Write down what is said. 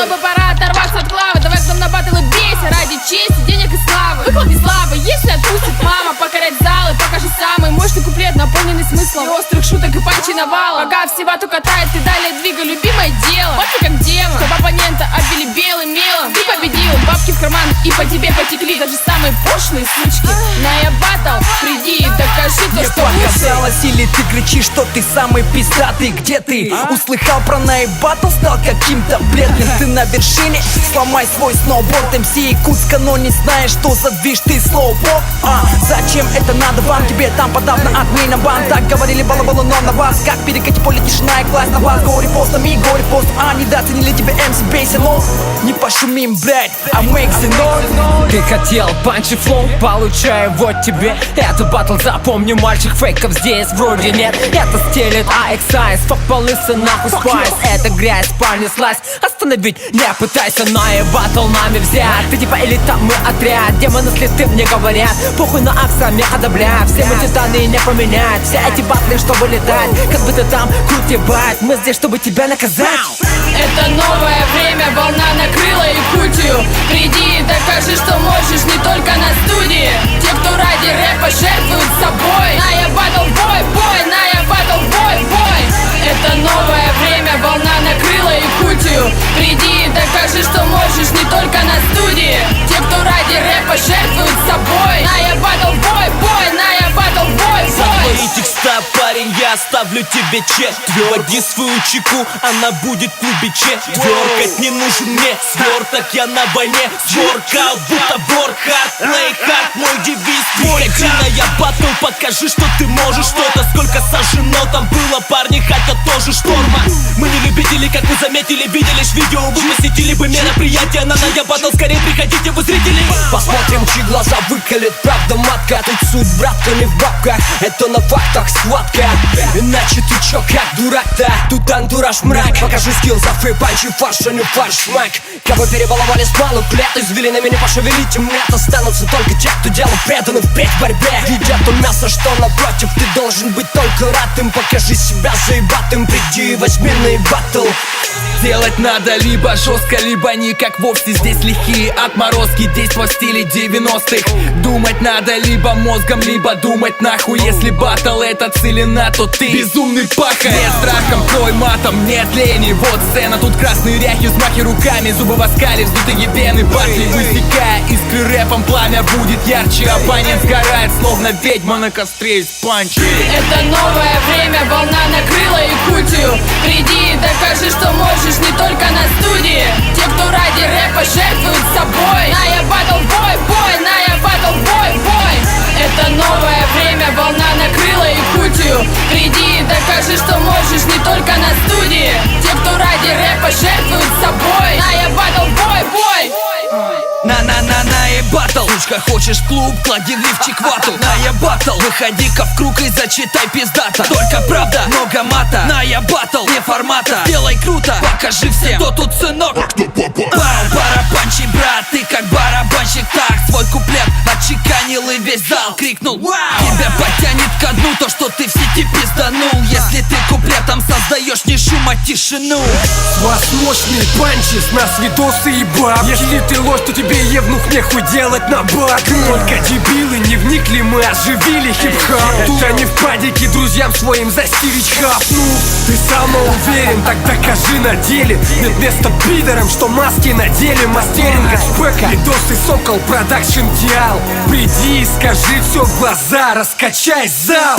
Чтобы пора оторваться от главы. Давай к нам на батл и бейся ради чести, денег и славы. Выклади славы, если отпустит мама. Покорять залы, покажи самый мощный куплет, наполненный смыслом и острых шуток и панчей навала. Пока всего-то катает, ты далее двигай любимое дело. Вот ты как демон, чтоб оппонента обили белым мелом. Ты победил, бабки в карман и по тебе потекли даже самые пошлые сучки. На я батл, приди и докажи то, что показалось, или ты кричишь, что ты самый пиздатый? Где ты? Услыхал про наебатл, стал каким-то бледным. Ты на вершине, сломай свой сноуборд. МС Якутска, но не знаешь, что за движ ты слоубок. Зачем это надо вам? Тебе там подавно отмена бан. Так говорили балаболы, но на вас как перекати поле, тишина и класс на вас. Горе постами, горе постом, недооценили тебя МС Бейси, но не пошумим, блядь, а make the noise. Ты хотел панчи флоу, получаю вот тебе. Это батл, запомни, мальчик, фейков здесь вроде нет. Это стелит AXIS, фак полысы нахуй спайс. Это грязь, парни, слазь, остановить не пытайся. На батл нами взять, ты типа элита, мы отряд. Демоны слеты мне говорят, похуй на аксами одобряй. Все мы титаны не поменять, все эти батлы, чтобы летать. Как бы ты там крут ебать, мы здесь, чтобы тебя наказать. Это новое время, волна накрыла Якутию. Приди и докажи, что можешь не только на студии. Те, кто ради рэпа жертвуют собой. На я батл бой, бой, на я батл бой, бой. Это новое время, волна накрыла Якутию. Приди и докажи, что можешь не только на студии. Те, кто ради рэпа жертвуют собой. На я батл бой, бой, на я батл бой, За бой. твои текста, парень, я оставлю тебе чек. Води свою чеку, она будет в клубе чек. Тверкать не нужен мне, сверток я на войне. Своркал, будто ворхард, плейхард, мой девиз. Приходи на я батл, покажи, что ты можешь что-то. Сколько сожжено там было, парни, хотят тоже шторма. Мы не любители, как вы заметили, видели лишь видео. Вы посетили бы мероприятия на я батл, скорее приходите вы, зрители. Посмотрим, чьи глаза выколет, правда матка. Тут суть, братка, не в бабках, это на фактах схватка. Иначе ты чё, как дурак-то? Тут антураж мрак. Покажи скилл, зафы, панчи, фарш, а не фарш, мак. Кого перебаловали с малых лет, извилинами не пошевелить. Нет, останутся только те, кто делу преданы впредь в борьбе. Едят то мясо, что напротив, ты должен быть только рад им. Покажи себя заебатым, приди и возьми на батл. Делать надо либо жестко, либо никак вовсе. Здесь лихие отморозки, действо в стиле 90-х. Думать надо либо мозгом, либо думать нахуй. Если батл это целина, то ты безумный пахарь. Нет страхом, твой матом, нет лени. Вот сцена, тут красные ряхи, взмахи руками, зубы в оскале, вздутые вены, батли высекая искры рэпом, пламя будет ярче. Оппонент сгорает, словно ведьма на костре из панчи. Это новое время, волна накрыла Якутию. Приди и докажи, что можешь не только на студии. Те, кто ради рэпа жертвуют собой. На я батл бой, бой, на я батл бой, бой. Это новое время, волна накрыла Якутию. Приди и докажи, что можешь не только на студии. Те, кто ради рэпа жертвуют собой. На я батл бой, бой. На и батл. Сучка, хочешь в клуб, клади лифчик вату. На я батл, выходи-ка в круг и зачитай пиздата. Только правда, много мата. На я батл, не формата. Делай круто, покажи всем, кто тут сынок. Барабанщик, брат, ты как барабанщик. Так, свой куплет отчеканил и весь зал крикнул. Тебя потянет ко дну то, что ты в сети пизданул. Если ты куплетом создаешь не шум, а тишину. С вас мощные панчи, с нас видосы и бабки. Если ты ложь, то тебе евнух нехуй делать на бак. Только дебилы не вникли, мы оживили хип-хоп. Это не в падике друзьям своим застилить хапну. Ты самоуверен, так докажи на деле. Нет места пидорам, что маски надели. Мастеринг от спека, видосы Сокол, продакшн Диал. Приди и скажи все в глаза, раскачай зал.